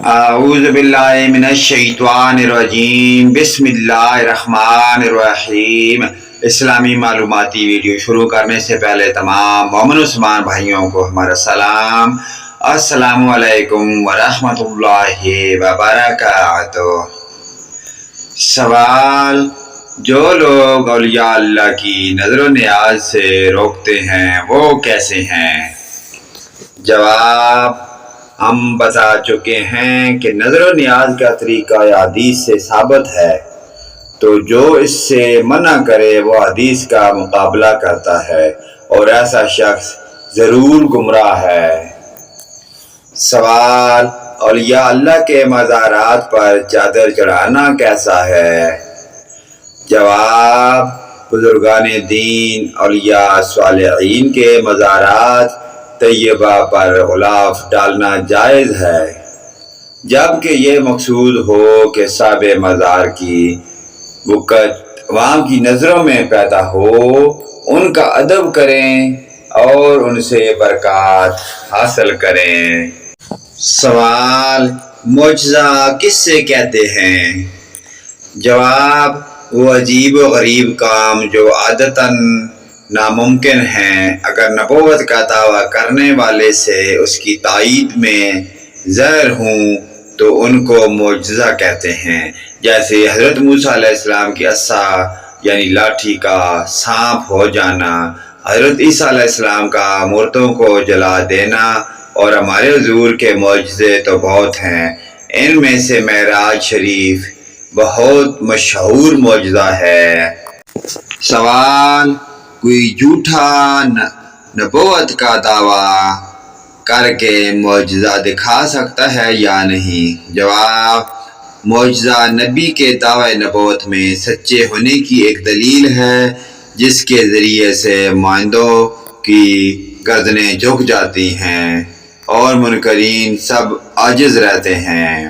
اعوذ باللہ من الشیطان الرجیم، بسم اللہ الرحمن الرحیم۔ اسلامی معلوماتی ویڈیو شروع کرنے سے پہلے تمام مومن مسلمان بھائیوں کو ہمارا سلام، السلام علیکم ورحمۃ اللہ وبرکاتہ۔ سوال: جو لوگ اولیاء اللہ کی نظر و نیاز سے روکتے ہیں وہ کیسے ہیں؟ جواب: ہم بتا چکے ہیں کہ نظر و نیاز کا طریقہ حدیث سے ثابت ہے، تو جو اس سے منع کرے وہ حدیث کا مقابلہ کرتا ہے اور ایسا شخص ضرور گمراہ ہے۔ سوال: اولیاء اللہ کے مزارات پر چادر چڑھانا کیسا ہے؟ جواب: بزرگان دین، اولیاء صالحین کے مزارات طیبہ پر غلاف ڈالنا جائز ہے، جبکہ یہ مقصود ہو کہ صاحب مزار کی وقت عوام کی نظروں میں پیدا ہو، ان کا ادب کریں اور ان سے برکات حاصل کریں۔ سوال: معجزہ کس سے کہتے ہیں؟ جواب: وہ عجیب و غریب کام جو عادتاً ناممکن ہیں، اگر نبوت کا دعویٰ کرنے والے سے اس کی تائید میں ظاہر ہوں تو ان کو معجزہ کہتے ہیں، جیسے حضرت موسیٰ علیہ السلام کی عصا یعنی لاٹھی کا سانپ ہو جانا، حضرت عیسیٰ علیہ السلام کا مردوں کو جلا دینا، اور ہمارے حضور کے معجزے تو بہت ہیں۔ ان میں سے معراج شریف بہت مشہور معجزہ ہے۔ سوال: کوئی جھوٹا نبوت کا دعویٰ کر کے معجزہ دکھا سکتا ہے یا نہیں؟ جواب: معجزہ نبی کے دعوی نبوت میں سچے ہونے کی ایک دلیل ہے، جس کے ذریعے سے مائندوں کی گردنیں جھک جاتی ہیں اور منکرین سب عاجز رہتے ہیں۔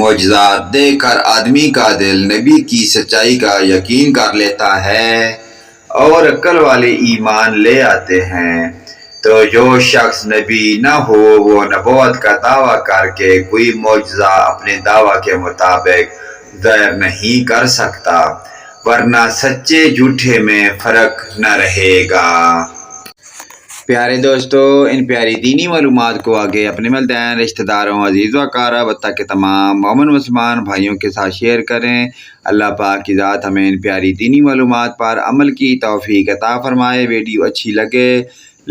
معجزات دیکھ کر آدمی کا دل نبی کی سچائی کا یقین کر لیتا ہے اور عقل والے ایمان لے آتے ہیں، تو جو شخص نبی نہ ہو وہ نبوت کا دعویٰ کر کے کوئی معجزہ اپنے دعویٰ کے مطابق ظاہر نہیں کر سکتا، ورنہ سچے جھوٹے میں فرق نہ رہے گا۔ پیارے دوستو، ان پیاری دینی معلومات کو آگے اپنے والدین، رشتہ داروں، عزیز و اقارب حتیٰ کہ تمام مومن مسلمان بھائیوں کے ساتھ شیئر کریں۔ اللہ پاک کی ذات ہمیں ان پیاری دینی معلومات پر عمل کی توفیق عطا فرمائے۔ ویڈیو اچھی لگے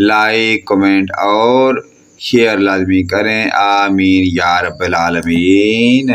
لائک، کمنٹ اور شیئر لازمی کریں، آمین یا رب العالمین۔